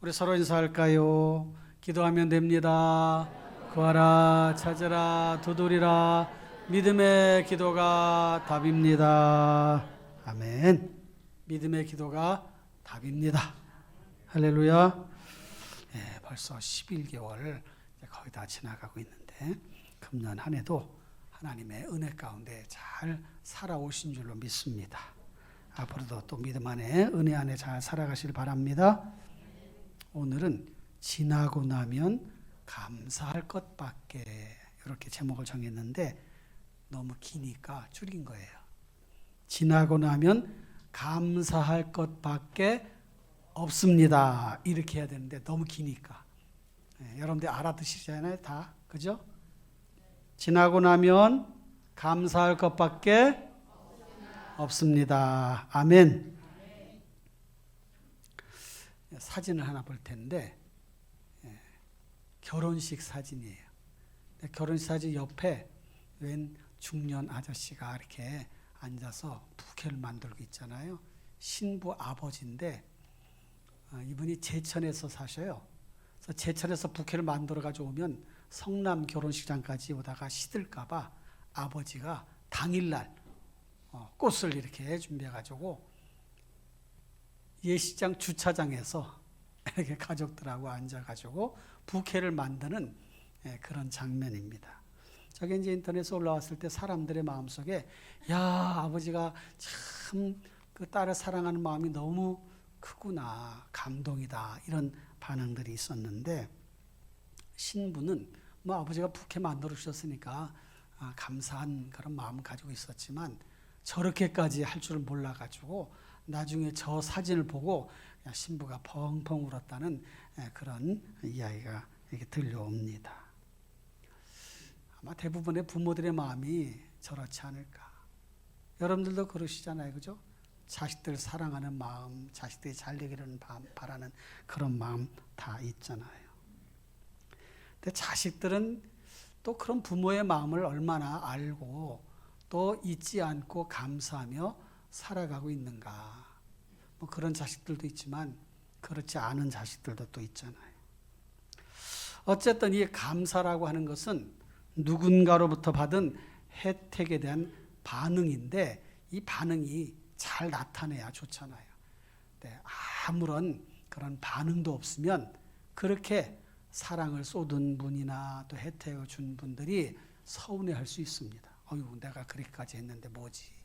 우리 서로 인사할까요? 기도하면 됩니다. 구하라, 찾으라, 두드리라. 믿음의 기도가 답입니다. 아멘. 믿음의 기도가 답입니다. 할렐루야. 네, 벌써 11개월 거의 다 지나가고 있는데 금년 한 해도 하나님의 은혜 가운데 잘 살아오신 줄로 믿습니다. 앞으로도 또 믿음 안에 은혜 안에 잘 살아가길 바랍니다. 오늘은 지나고 나면 감사할 것밖에, 이렇게 제목을 정했는데 너무 기니까 줄인 거예요. 지나고 나면 감사할 것밖에 없습니다. 이렇게 해야 되는데 너무 기니까. 네, 여러분들 알아듣시잖아요, 다. 그죠? 지나고 나면 감사할 것밖에 없습니다. 아멘. 사진을 하나 볼 텐데 결혼식 사진이에요. 결혼식 사진 옆에 웬 중년 아저씨가 이렇게 앉아서 부케를 만들고 있잖아요. 신부 아버지인데 이분이 제천에서 사셔요. 그래서 제천에서 부케를 만들어 가지고 오면 성남 결혼식장까지 오다가 시들까 봐 아버지가 당일날 꽃을 이렇게 준비해 가지고 예식장 주차장에서 이렇게 가족들하고 앉아 가지고 부케를 만드는 그런 장면입니다. 저게 이제 인터넷에 올라왔을 때 사람들의 마음속에 야, 아버지가 참 그 딸을 사랑하는 마음이 너무 크구나, 감동이다, 이런 반응들이 있었는데 신부는 뭐 아버지가 부케 만들어 주셨으니까 감사한 그런 마음을 가지고 있었지만 저렇게까지 할 줄을 몰라가지고 나중에 저 사진을 보고 신부가 펑펑 울었다는 그런 이야기가 이렇게 들려옵니다. 아마 대부분의 부모들의 마음이 저렇지 않을까. 여러분들도 그러시잖아요, 그죠? 자식들 사랑하는 마음, 자식들이 잘 되기를 바라는 그런 마음 다 있잖아요. 근데 자식들은 또 그런 부모의 마음을 얼마나 알고 또 잊지 않고 감사하며 살아가고 있는가. 뭐 그런 자식들도 있지만 그렇지 않은 자식들도 또 있잖아요. 어쨌든 이 감사라고 하는 것은 누군가로부터 받은 혜택에 대한 반응인데 이 반응이 잘 나타내야 좋잖아요. 네, 아무런 그런 반응도 없으면 그렇게 사랑을 쏟은 분이나 또 혜택을 준 분들이 서운해할 수 있습니다. 어휴, 내가 그렇게까지 했는데 뭐지?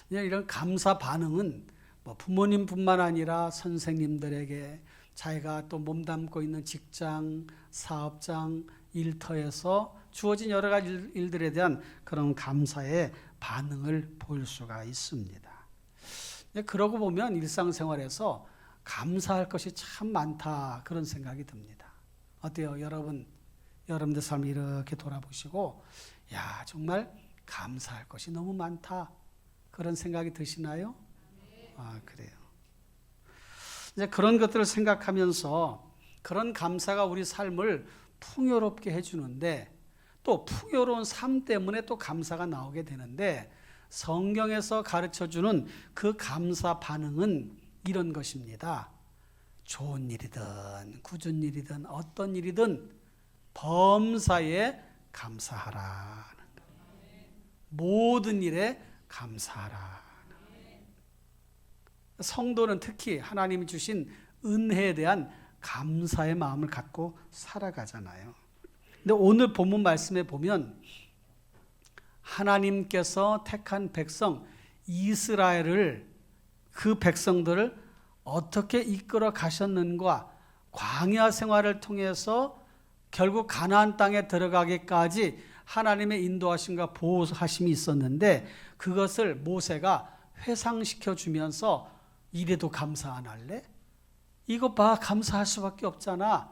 이런 감사 반응은 뭐 부모님뿐만 아니라 선생님들에게, 자기가 또 몸담고 있는 직장, 사업장, 일터에서 주어진 여러 가지 일들에 대한 그런 감사의 반응을 보일 수가 있습니다. 그러고 보면 일상생활에서 감사할 것이 참 많다, 그런 생각이 듭니다. 어때요? 여러분들 삶을 이렇게 돌아보시고 야, 정말 감사할 것이 너무 많다, 그런 생각이 드시나요? 그래요. 이제 그런 것들을 생각하면서 그런 감사가 우리 삶을 풍요롭게 해주는데 또 풍요로운 삶 때문에 또 감사가 나오게 되는데 성경에서 가르쳐주는 그 감사 반응은 이런 것입니다. 좋은 일이든 굳은 일이든 어떤 일이든 범사에 감사하라. 모든 일에 감사하라. 성도는 특히 하나님이 주신 은혜에 대한 감사의 마음을 갖고 살아가잖아요. 근데 오늘 본문 말씀에 보면 하나님께서 택한 백성 이스라엘을, 그 백성들을 어떻게 이끌어 가셨는가, 광야 생활을 통해서 결국 가나안 땅에 들어가기까지 하나님의 인도하심과 보호하심이 있었는데 그것을 모세가 회상시켜 주면서 이래도 감사 안 할래? 이거 봐, 감사할 수밖에 없잖아.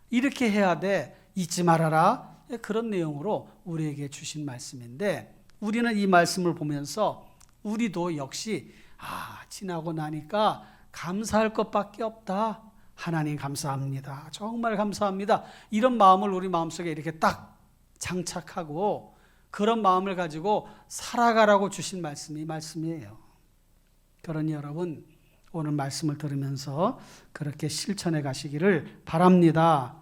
이렇게 해야 돼. 잊지 말아라. 그런 내용으로 우리에게 주신 말씀인데 우리는 이 말씀을 보면서 우리도 역시 지나고 나니까 감사할 것밖에 없다. 하나님 감사합니다. 정말 감사합니다. 이런 마음을 우리 마음속에 이렇게 딱 장착하고 그런 마음을 가지고 살아가라고 주신 말씀이 말씀이에요. 그러니 여러분, 오늘 말씀을 들으면서 그렇게 실천해 가시기를 바랍니다.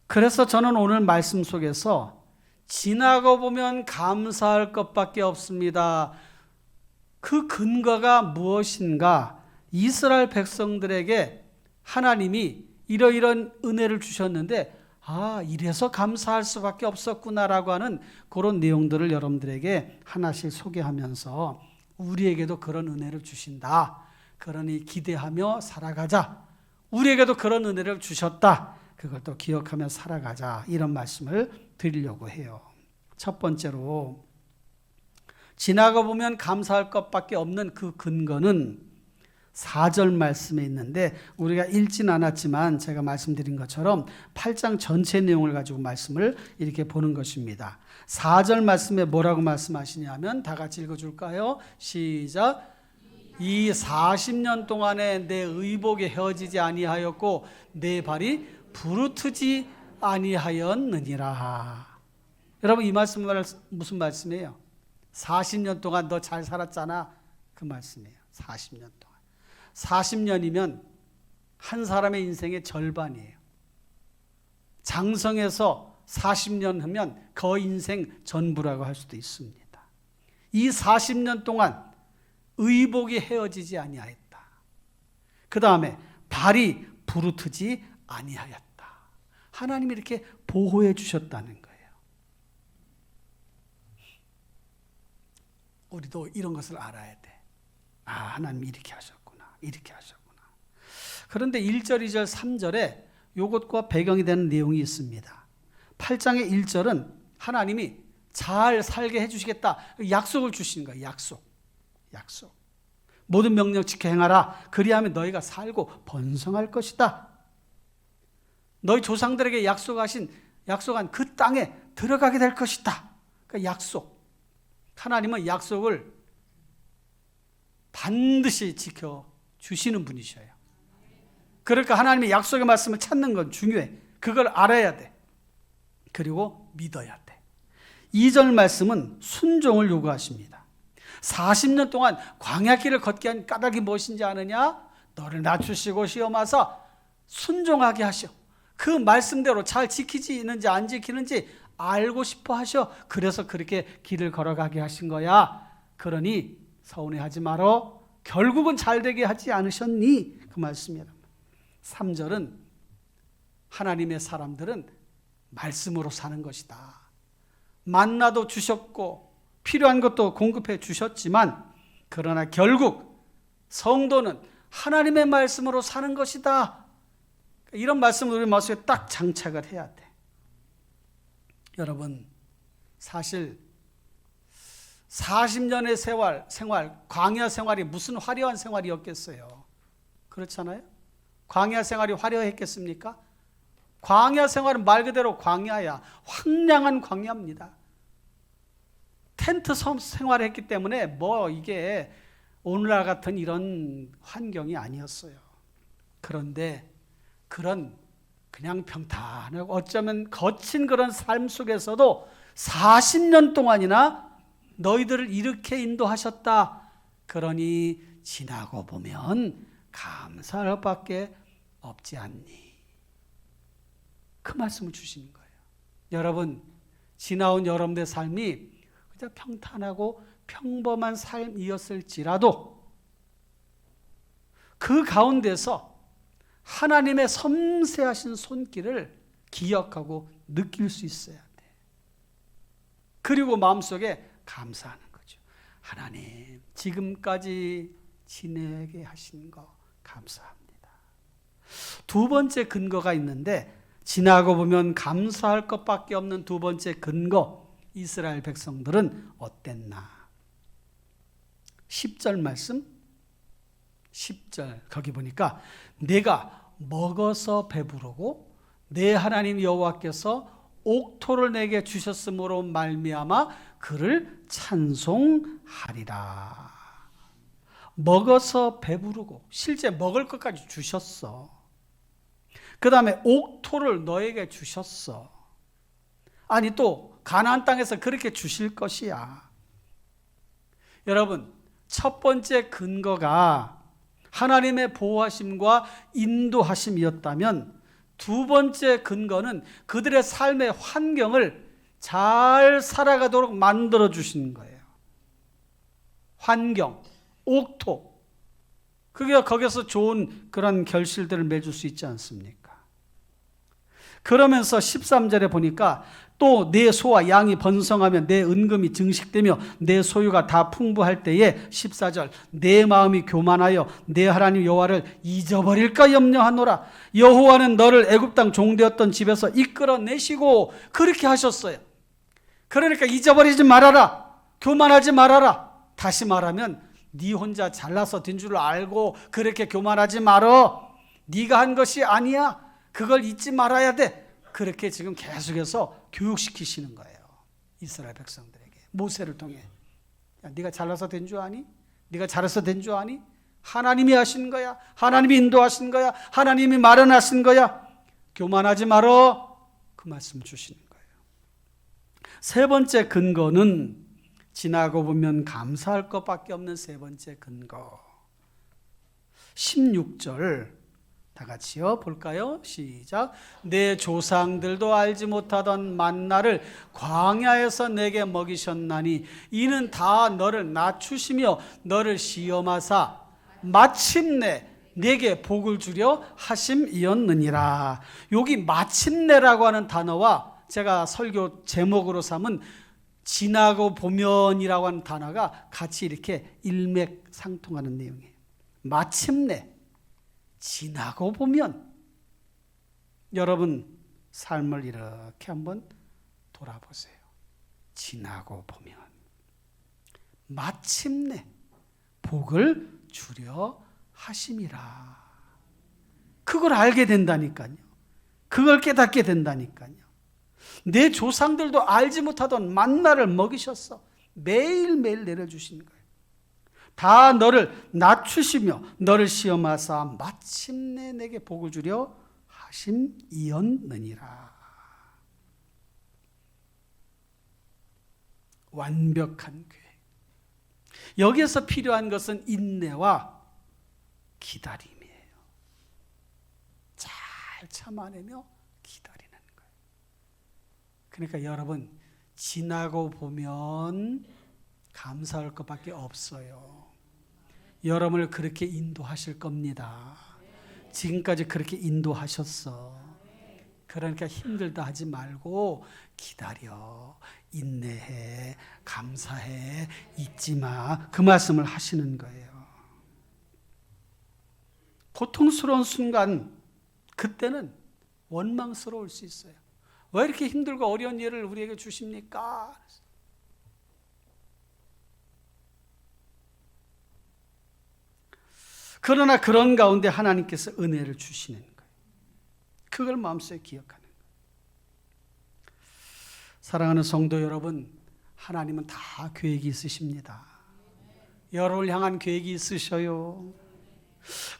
그래서 저는 오늘 말씀 속에서 지나고 보면 감사할 것밖에 없습니다. 그 근거가 무엇인가? 이스라엘 백성들에게 하나님이 이러이런 은혜를 주셨는데 이래서 감사할 수밖에 없었구나라고 하는 그런 내용들을 여러분들에게 하나씩 소개하면서 우리에게도 그런 은혜를 주신다. 그러니 기대하며 살아가자. 우리에게도 그런 은혜를 주셨다. 그걸 또 기억하며 살아가자. 이런 말씀을 드리려고 해요. 첫 번째로 지나가 보면 감사할 것밖에 없는 그 근거는 4절 말씀에 있는데 우리가 읽진 않았지만 제가 말씀드린 것처럼 8장 전체 내용을 가지고 말씀을 이렇게 보는 것입니다. 4절 말씀에 뭐라고 말씀하시냐면 다 같이 읽어줄까요? 시작. 이 40년 동안에 내 의복이 헤어지지 아니하였고 내 발이 부르트지 아니하였느니라. 여러분 이 말씀은 무슨 말씀이에요? 40년 동안 너 잘 살았잖아. 그 말씀이에요. 40년 동안. 40년이면 한 사람의 인생의 절반이에요. 장성해서 40년 하면 거의 인생 전부라고 할 수도 있습니다. 이 40년 동안 의복이 헤어지지 아니하였다. 그 다음에 발이 부르트지 아니하였다. 하나님이 이렇게 보호해 주셨다는 거예요. 우리도 이런 것을 알아야 돼. 하나님이 이렇게 하셨구나. 이렇게 하셨구나. 그런데 1절, 2절, 3절에 이것과 배경이 되는 내용이 있습니다. 8장의 1절은 하나님이 잘 살게 해주시겠다. 약속을 주시는 거예요. 약속. 모든 명령 지켜 행하라. 그리하면 너희가 살고 번성할 것이다. 너희 조상들에게 약속한 그 땅에 들어가게 될 것이다. 그러니까 약속. 하나님은 약속을 반드시 지켜주시는 분이셔요. 그러니까 하나님의 약속의 말씀을 찾는 건 중요해. 그걸 알아야 돼. 그리고 믿어야 돼. 2절 말씀은 순종을 요구하십니다. 40년 동안 광야길을 걷게 한 까닭이 무엇인지 아느냐? 너를 낮추시고 시험하사 순종하게 하셔. 그 말씀대로 잘 지키지는지 안 지키는지 알고 싶어 하셔. 그래서 그렇게 길을 걸어가게 하신 거야. 그러니 서운해하지 말어. 결국은 잘 되게 하지 않으셨니? 그 말씀이에요. 3절은 하나님의 사람들은 말씀으로 사는 것이다. 만나도 주셨고 필요한 것도 공급해 주셨지만 그러나 결국 성도는 하나님의 말씀으로 사는 것이다. 이런 말씀을 우리 마음속에 딱 장착을 해야 돼. 여러분 사실 40년의 생활, 광야 생활이 무슨 화려한 생활이었겠어요? 그렇잖아요? 광야 생활이 화려했겠습니까? 광야 생활은 말 그대로 광야야. 황량한 광야입니다. 텐트 생활을 했기 때문에 이게 오늘날 같은 이런 환경이 아니었어요. 그런데 그냥 평탄하고 어쩌면 거친 그런 삶 속에서도 40년 동안이나 너희들을 이렇게 인도하셨다. 그러니 지나고 보면 감사할 것밖에 없지 않니? 그 말씀을 주시는 거예요. 여러분, 지나온 여러분의 삶이 그냥 평탄하고 평범한 삶이었을지라도 그 가운데서 하나님의 섬세하신 손길을 기억하고 느낄 수 있어야 돼. 그리고 마음속에 감사하는 거죠. 하나님, 지금까지 지내게 하신 거 감사합니다. 두 번째 근거가 있는데 지나고 보면 감사할 것밖에 없는 두 번째 근거, 이스라엘 백성들은 어땠나? 10절 말씀, 10절 거기 보니까 내가 먹어서 배부르고 내 하나님 여호와께서 옥토를 내게 주셨으므로 말미암아 그를 찬송하리라. 먹어서 배부르고 실제 먹을 것까지 주셨어. 그 다음에 옥토를 너에게 주셨어. 아니 또 가나안 땅에서 그렇게 주실 것이야. 여러분 첫 번째 근거가 하나님의 보호하심과 인도하심이었다면 두 번째 근거는 그들의 삶의 환경을 잘 살아가도록 만들어 주신 거예요. 환경, 옥토. 그게 거기서 좋은 그런 결실들을 맺을 수 있지 않습니까? 그러면서 13절에 보니까 또 내 소와 양이 번성하며 내 은금이 증식되며 내 소유가 다 풍부할 때에 14절 내 마음이 교만하여 내 하나님 여호와를 잊어버릴까 염려하노라. 여호와는 너를 애굽 땅 종되었던 집에서 이끌어내시고 그렇게 하셨어요. 그러니까 잊어버리지 말아라. 교만하지 말아라. 다시 말하면 네 혼자 잘나서 된 줄 알고 그렇게 교만하지 말어. 네가 한 것이 아니야. 그걸 잊지 말아야 돼. 그렇게 지금 계속해서 교육시키시는 거예요. 이스라엘 백성들에게. 모세를 통해. 야, 네가 잘나서 된 줄 아니? 네가 잘해서 된 줄 아니? 하나님이 하신 거야. 하나님이 인도하신 거야. 하나님이 마련하신 거야. 교만하지 말어. 그 말씀 주시는 거예요. 세 번째 근거는 지나고 보면 감사할 것밖에 없는 세 번째 근거. 16절 다 같이요 볼까요? 시작. 내 조상들도 알지 못하던 만나를 광야에서 내게 먹이셨나니 이는 다 너를 낮추시며 너를 시험하사 마침내 내게 복을 주려 하심이었느니라. 여기 마침내라고 하는 단어와 제가 설교 제목으로 삼은 지나고 보면이라고 하는 단어가 같이 이렇게 일맥상통하는 내용이에요. 마침내, 지나고 보면. 여러분 삶을 이렇게 한번 돌아보세요. 지나고 보면 마침내 복을 주려 하심이라. 그걸 알게 된다니까요. 그걸 깨닫게 된다니까요. 내 조상들도 알지 못하던 만나를 먹이셨어. 매일매일 내려주시는 거예요. 다 너를 낮추시며 너를 시험하사 마침내 내게 복을 주려 하심이었느니라. 완벽한 계획. 여기에서 필요한 것은 인내와 기다림이에요. 잘 참아내며 기다리는 거예요. 그러니까 여러분 지나고 보면 감사할 것밖에 없어요. 여러분을 그렇게 인도하실 겁니다. 지금까지 그렇게 인도하셨어. 그러니까 힘들다 하지 말고 기다려, 인내해, 감사해, 잊지 마. 그 말씀을 하시는 거예요. 고통스러운 순간, 그때는 원망스러울 수 있어요. 왜 이렇게 힘들고 어려운 일을 우리에게 주십니까? 그러나 그런 가운데 하나님께서 은혜를 주시는 거예요. 그걸 마음속에 기억하는 거예요. 사랑하는 성도 여러분, 하나님은 다 계획이 있으십니다. 여러분을 향한 계획이 있으셔요.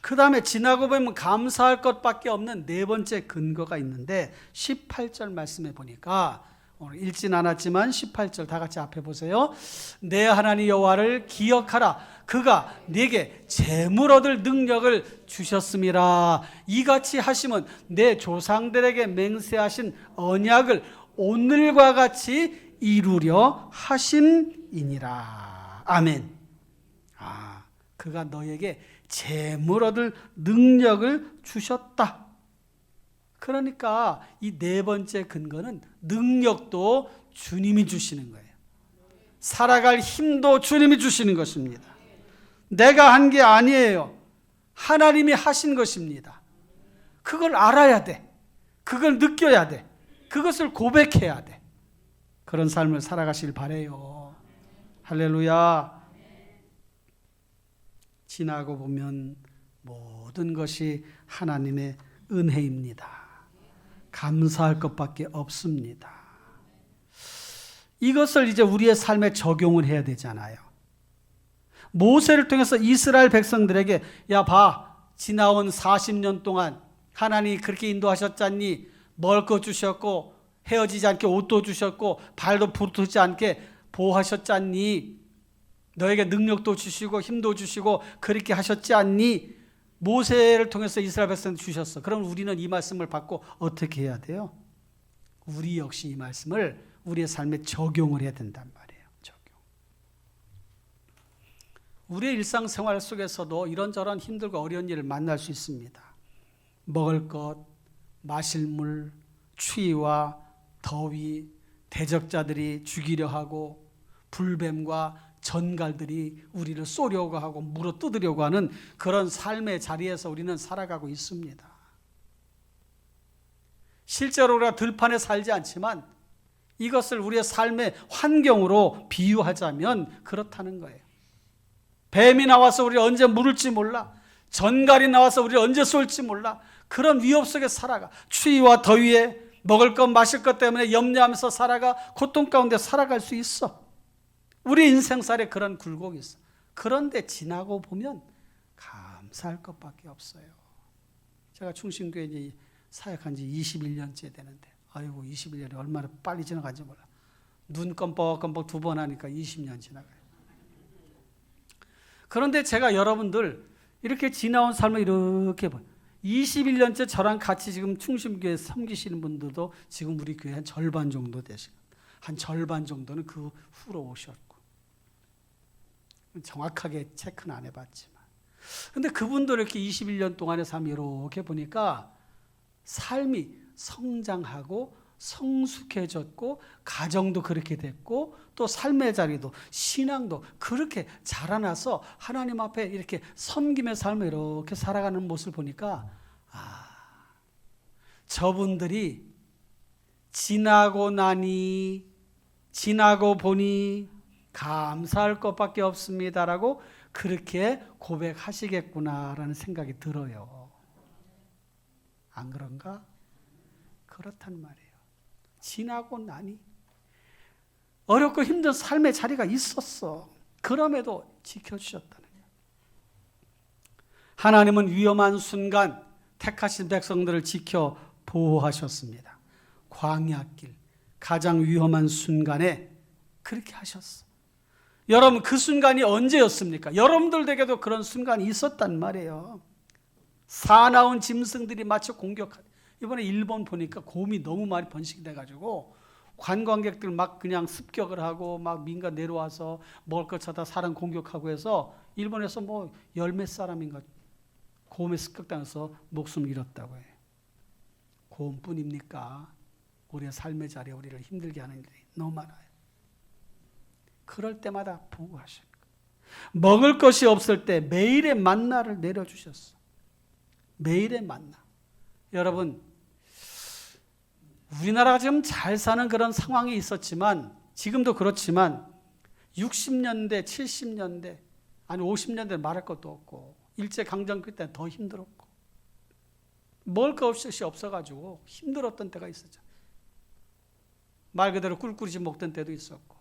그 다음에 지나고 보면 감사할 것밖에 없는 네 번째 근거가 있는데 18절 말씀해 보니까 오늘 읽진 않았지만 18절 다 같이 앞에 보세요. 내 하나님 여호와를 기억하라. 그가 네게 재물 얻을 능력을 주셨음이라. 이같이 하심은 내 조상들에게 맹세하신 언약을 오늘과 같이 이루려 하심이니라. 아멘. 그가 너에게 재물 얻을 능력을 주셨다. 그러니까 이 네 번째 근거는 능력도 주님이 주시는 거예요. 살아갈 힘도 주님이 주시는 것입니다. 내가 한 게 아니에요. 하나님이 하신 것입니다. 그걸 알아야 돼. 그걸 느껴야 돼. 그것을 고백해야 돼. 그런 삶을 살아가길 바라요. 할렐루야. 지나고 보면 모든 것이 하나님의 은혜입니다. 감사할 것밖에 없습니다. 이것을 이제 우리의 삶에 적용을 해야 되잖아요. 모세를 통해서 이스라엘 백성들에게 야 봐, 지나온 40년 동안 하나님이 그렇게 인도하셨잖니. 먹을 것 주셨고 헤어지지 않게 옷도 주셨고 발도 부르지 않게 보호하셨잖니. 너에게 능력도 주시고 힘도 주시고 그렇게 하셨지 않니? 모세를 통해서 이스라엘 백성한테 주셨어. 그럼 우리는 이 말씀을 받고 어떻게 해야 돼요? 우리 역시 이 말씀을 우리의 삶에 적용을 해야 된단 말이에요. 적용. 우리의 일상생활 속에서도 이런저런 힘들고 어려운 일을 만날 수 있습니다. 먹을 것, 마실 물, 추위와 더위, 대적자들이 죽이려 하고 불뱀과 전갈들이 우리를 쏘려고 하고 물어 뜯으려고 하는 그런 삶의 자리에서 우리는 살아가고 있습니다. 실제로 우리가 들판에 살지 않지만 이것을 우리의 삶의 환경으로 비유하자면 그렇다는 거예요. 뱀이 나와서 우리를 언제 물을지 몰라. 전갈이 나와서 우리를 언제 쏠지 몰라. 그런 위협 속에 살아가. 추위와 더위에 먹을 것 마실 것 때문에 염려하면서 살아가 고통 가운데 살아갈 수 있어. 우리 인생살에 그런 굴곡이 있어. 그런데 지나고 보면 감사할 것밖에 없어요. 제가 충신교회 이제 사역한 지 21년째 되는데 아이고 21년이 얼마나 빨리 지나간지 몰라. 눈 껌뻑껌뻑 2번 하니까 20년 지나가요. 그런데 제가 여러분들 이렇게 지나온 삶을 이렇게 봐요. 21년째 저랑 같이 지금 충신교회 섬기시는 분들도 지금 우리 교회 한 절반 정도 되시고 한 절반 정도는 그 후로 오셨고 정확하게 체크는 안 해봤지만 근데 그분도 이렇게 21년 동안의 삶 이렇게 보니까 삶이 성장하고 성숙해졌고 가정도 그렇게 됐고 또 삶의 자리도 신앙도 그렇게 자라나서 하나님 앞에 이렇게 섬김의 삶을 이렇게 살아가는 모습을 보니까 저분들이 지나고 보니 감사할 것밖에 없습니다라고 그렇게 고백하시겠구나라는 생각이 들어요. 안 그런가? 그렇단 말이에요. 지나고 나니 어렵고 힘든 삶의 자리가 있었어. 그럼에도 지켜주셨다는 거예요. 하나님은 위험한 순간 택하신 백성들을 지켜 보호하셨습니다. 광야길 가장 위험한 순간에 그렇게 하셨어. 여러분 그 순간이 언제였습니까? 여러분들에게도 그런 순간이 있었단 말이에요. 사나운 짐승들이 마치 공격하다. 이번에 일본 보니까 곰이 너무 많이 번식이 돼가지고 관광객들 막 그냥 습격을 하고 막 민가 내려와서 먹을 것 찾아 사람 공격하고 해서 일본에서 뭐 열 몇 사람인가 곰에 습격당해서 목숨을 잃었다고 해요. 곰뿐입니까? 우리의 삶의 자리에 우리를 힘들게 하는 일이 너무 많아요. 그럴 때마다 보호하시는 거예요. 먹을 것이 없을 때 매일의 만나를 내려주셨어. 매일의 만나. 여러분 우리나라가 지금 잘 사는 그런 상황이 있었지만 지금도 그렇지만 60년대, 70년대, 아니 50년대 말할 것도 없고 일제강점기 때는 더 힘들었고 먹을 것 없이 없어가지고 힘들었던 때가 있었죠. 말 그대로 꿀꿀이지 먹던 때도 있었고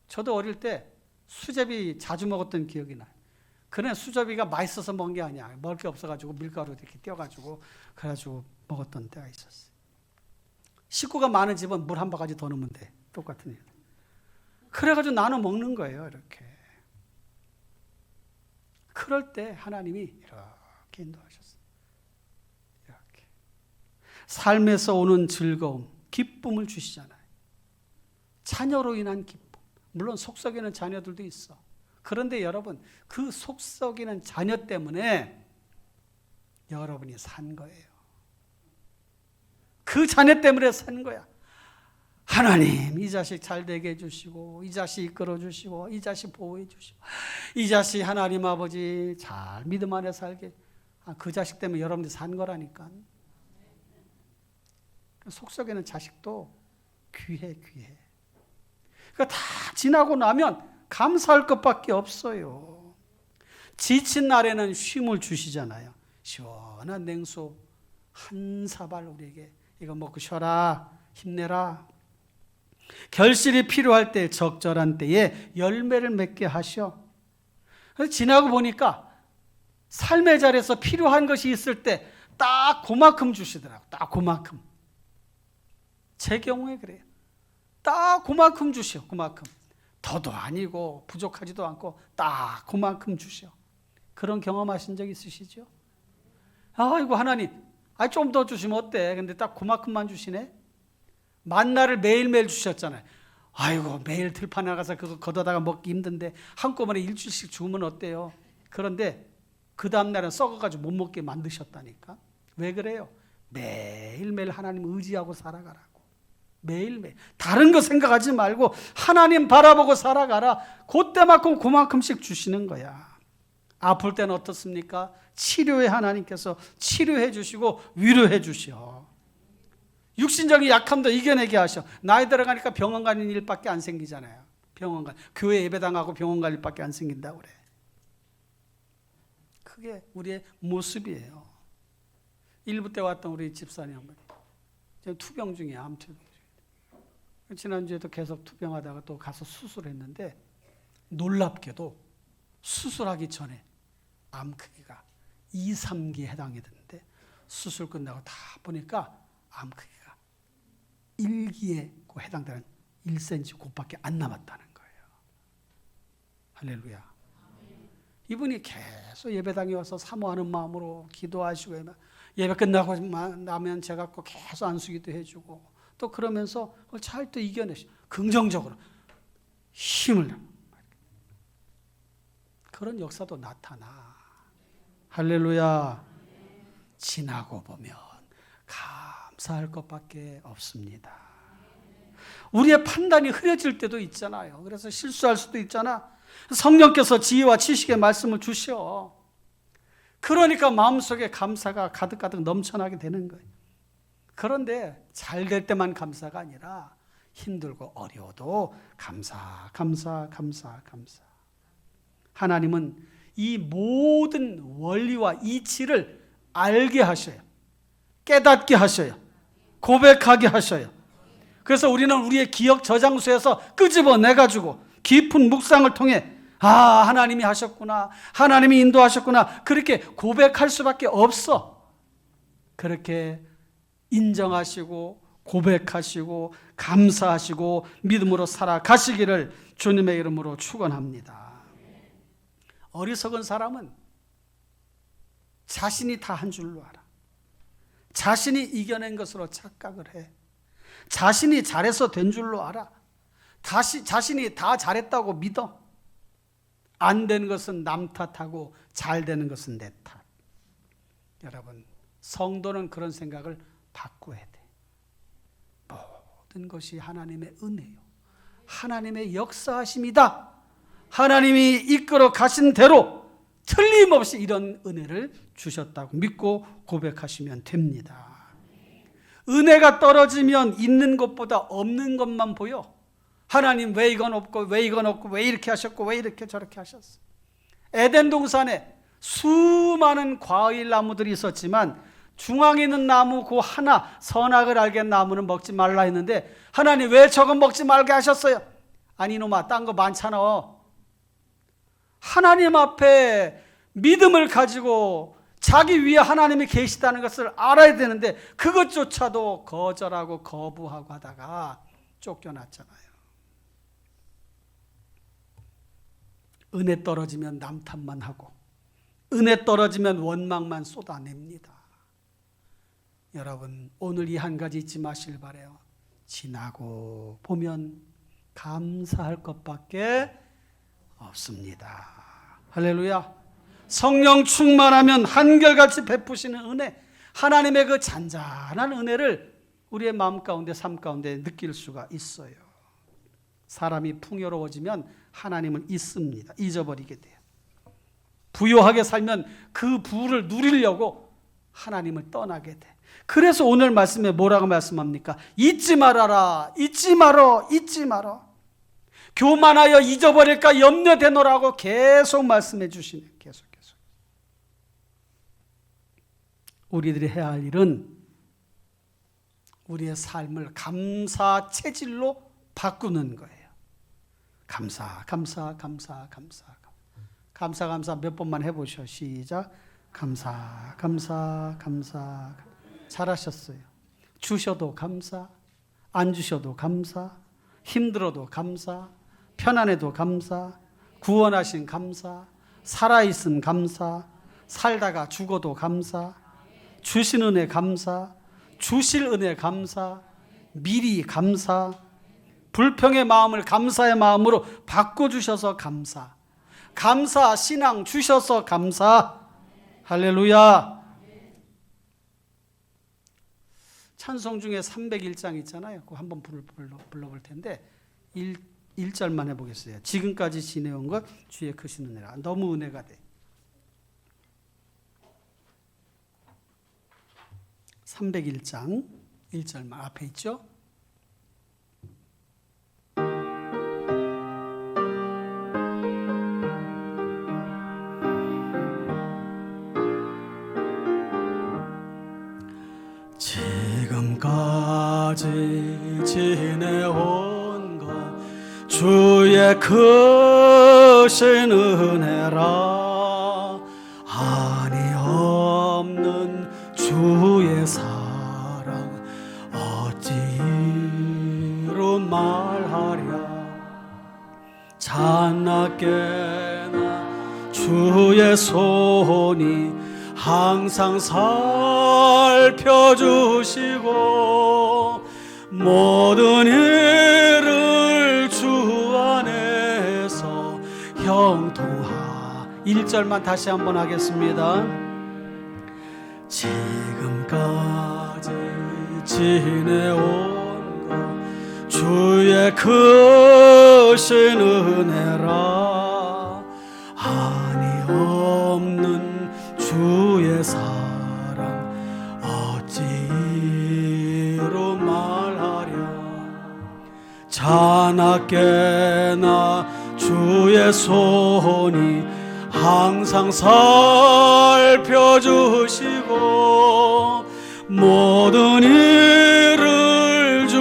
저도 어릴 때 수제비 자주 먹었던 기억이 나요. 그냥 수제비가 맛있어서 먹은 게 아니야. 먹을 게 없어가지고 밀가루 이렇게 띄어가지고 그래가지고 먹었던 때가 있었어요. 식구가 많은 집은 물 한 바가지 더 넣으면 돼. 똑같은 일. 그래가지고 나눠 먹는 거예요. 이렇게. 그럴 때 하나님이 이렇게 인도하셨어요. 이렇게. 삶에서 오는 즐거움, 기쁨을 주시잖아요. 자녀로 인한 기쁨. 물론 속썩이는 자녀들도 있어. 그런데 여러분 그 속썩이는 자녀 때문에 여러분이 산 거예요. 그 자녀 때문에 산 거야. 하나님 이 자식 잘 되게 해주시고 이 자식 이끌어 주시고 이 자식 보호해 주시고 이 자식 하나님 아버지 잘 믿음 안에 살게 그 자식 때문에 여러분들이 산 거라니까. 속썩이는 자식도 귀해. 그러니까 다 지나고 나면 감사할 것밖에 없어요. 지친 날에는 쉼을 주시잖아요. 시원한 냉수 한 사발 우리에게 이거 먹고 쉬어라, 힘내라. 결실이 필요할 때 적절한 때에 열매를 맺게 하셔. 그래서 지나고 보니까 삶의 자리에서 필요한 것이 있을 때 딱 그만큼 주시더라고. 딱 그만큼. 제 경우에 그래요. 딱 그만큼 주셔. 그만큼. 더도 아니고 부족하지도 않고 딱 그만큼 주셔. 그런 경험하신 적 있으시죠? 아이고 하나님, 좀 더 주시면 어때? 근데 딱 그만큼만 주시네. 만나를 매일매일 주셨잖아요. 아이고 매일 들판 나가서 그거 걷어다가 먹기 힘든데 한꺼번에 일주일씩 주면 어때요? 그런데 그 다음날은 썩어가지고 못 먹게 만드셨다니까. 왜 그래요? 매일매일 하나님 의지하고 살아가라고. 매일매일 다른 거 생각하지 말고 하나님 바라보고 살아가라. 그때만큼 그만큼씩 주시는 거야. 아플 때는 어떻습니까? 치료에 하나님께서 치료해 주시고 위로해 주셔. 육신적인 약함도 이겨내게 하셔. 나이 들어가니까 병원 가는 일밖에 안 생기잖아요. 병원 가, 교회 예배당하고 병원 갈 일밖에 안 생긴다고 그래. 그게 우리의 모습이에요. 일부 때 왔던 우리 집사님 한 분이 지금 투병 중이야. 암 투병 중이야. 지난주에도 계속 투병하다가 또 가서 수술했는데 놀랍게도 수술하기 전에 암 크기가 2, 3기에 해당이 되는데 수술 끝나고 다 보니까 암 크기가 1기에 해당되는 1cm 곧밖에 안 남았다는 거예요. 할렐루야. 이분이 계속 예배당에 와서 사모하는 마음으로 기도하시고 예배 끝나고 나면 제가 꼭 계속 안수기도 해주고 또 그러면서 그걸 잘 또 이겨내시 긍정적으로 힘을 내고 그런 역사도 나타나. 할렐루야. 지나고 보면 감사할 것밖에 없습니다. 우리의 판단이 흐려질 때도 있잖아요. 그래서 실수할 수도 있잖아. 성령께서 지혜와 지식의 말씀을 주셔. 그러니까 마음속에 감사가 가득가득 넘쳐나게 되는 거예요. 그런데 잘 될 때만 감사가 아니라 힘들고 어려워도 감사. 하나님은 이 모든 원리와 이치를 알게 하셔요. 깨닫게 하셔요. 고백하게 하셔요. 그래서 우리는 우리의 기억 저장소에서 끄집어내가지고 깊은 묵상을 통해 하나님이 하셨구나, 하나님이 인도하셨구나, 그렇게 고백할 수밖에 없어. 그렇게 인정하시고 고백하시고 감사하시고 믿음으로 살아가시기를 주님의 이름으로 축원합니다. 어리석은 사람은 자신이 다 한 줄로 알아. 자신이 이겨낸 것으로 착각을 해. 자신이 잘해서 된 줄로 알아. 자신이 다 잘했다고 믿어. 안 된 것은 남 탓하고 잘 되는 것은 내 탓. 여러분, 성도는 그런 생각을 바꿔야 돼. 모든 것이 하나님의 은혜요. 하나님의 역사하심이다. 하나님이 이끌어 가신 대로 틀림없이 이런 은혜를 주셨다고 믿고 고백하시면 됩니다. 은혜가 떨어지면 있는 것보다 없는 것만 보여. 하나님 왜 이건 없고 왜 이건 없고 왜 이렇게 하셨고 왜 이렇게 저렇게 하셨어. 에덴 동산에 수많은 과일 나무들이 있었지만 중앙에 있는 나무 그 하나 선악을 알게 한 나무는 먹지 말라 했는데 하나님 왜 저건 먹지 말게 하셨어요? 아니 이놈아 딴 거 많잖아. 하나님 앞에 믿음을 가지고 자기 위에 하나님이 계시다는 것을 알아야 되는데 그것조차도 거절하고 거부하고 하다가 쫓겨났잖아요. 은혜 떨어지면 남 탓만 하고 은혜 떨어지면 원망만 쏟아냅니다. 여러분 오늘 이 한 가지 잊지 마시길 바라요. 지나고 보면 감사할 것밖에 없습니다. 할렐루야. 성령 충만하면 한결같이 베푸시는 은혜, 하나님의 그 잔잔한 은혜를 우리의 마음 가운데 삶 가운데 느낄 수가 있어요. 사람이 풍요로워지면 하나님을 잊습니다. 잊어버리게 돼요. 부유하게 살면 그 부를 누리려고 하나님을 떠나게 돼. 그래서 오늘 말씀에 뭐라고 말씀합니까? 잊지 말아라. 잊지 말어. 잊지 말어. 교만하여 잊어버릴까 염려되노라고 계속 말씀해 주시네. 계속. 우리들이 해야 할 일은 우리의 삶을 감사 체질로 바꾸는 거예요. 감사 몇 번만 해보셔. 시작. 감사. 잘하셨어요. 주셔도 감사, 안 주셔도 감사, 힘들어도 감사, 편안해도 감사, 구원하신 감사, 살아있음 감사, 살다가 죽어도 감사, 주신 은혜 감사, 주실 은혜 감사, 미리 감사, 불평의 마음을 감사의 마음으로 바꿔주셔서 감사, 감사 신앙 주셔서 감사. 할렐루야. 찬송 중에 301장 있잖아요. 그거 한번 불러볼 텐데 1절만 해보겠어요. 지금까지 지내온 것 주의 크신 은혜라. 너무 은혜가 돼. 301장 1절만 앞에 있죠. 지금까지 지내온 것 주의 크신 은혜라. 한이 없는 주의 사랑 어찌로 말하랴. 자나깨나 주의 손이 항상 살펴주시고 모든 일을 주 안에서 형통하. 1절만 다시 한번 하겠습니다. 지금까지 지내온 것 주의 크신 은혜라. 한이 없는 주의 사랑 어찌로 말하랴. 자나깨나 주의 손이 항상 살펴주시고 모든 일을 주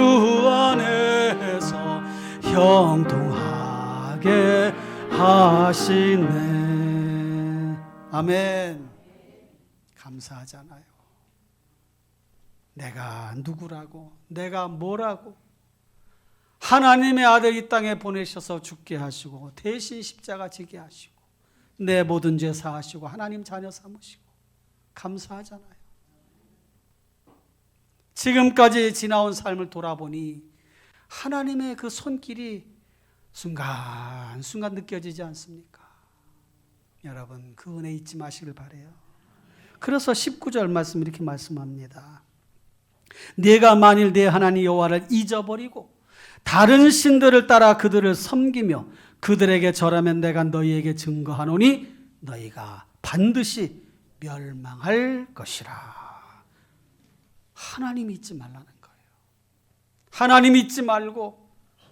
안에서 형통하게 하시네. 아멘. 감사하잖아요. 내가 누구라고, 내가 뭐라고, 하나님의 아들 이 땅에 보내셔서 죽게 하시고 대신 십자가 지게 하시고 내 모든 죄 사하시고 하나님 자녀 삼으시고 감사하잖아요. 지금까지 지나온 삶을 돌아보니 하나님의 그 손길이 순간순간 느껴지지 않습니까? 여러분 그 은혜 잊지 마시길 바라요. 그래서 19절 말씀 이렇게 말씀합니다. 네가 만일 내 하나님 여호와를 잊어버리고 다른 신들을 따라 그들을 섬기며 그들에게 절하면 내가 너희에게 증거하노니 너희가 반드시 멸망할 것이라. 하나님 잊지 말라는 거예요. 하나님 잊지 말고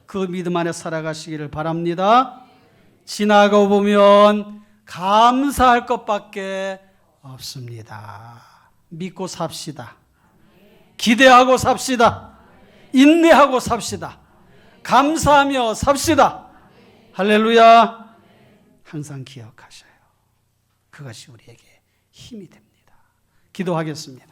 그 믿음 안에 살아가시기를 바랍니다. 지나고 보면 감사할 것밖에 없습니다. 믿고 삽시다. 기대하고 삽시다. 인내하고 삽시다. 감사하며 삽시다. 할렐루야. 항상 기억하셔요. 그것이 우리에게 힘이 됩니다. 기도하겠습니다.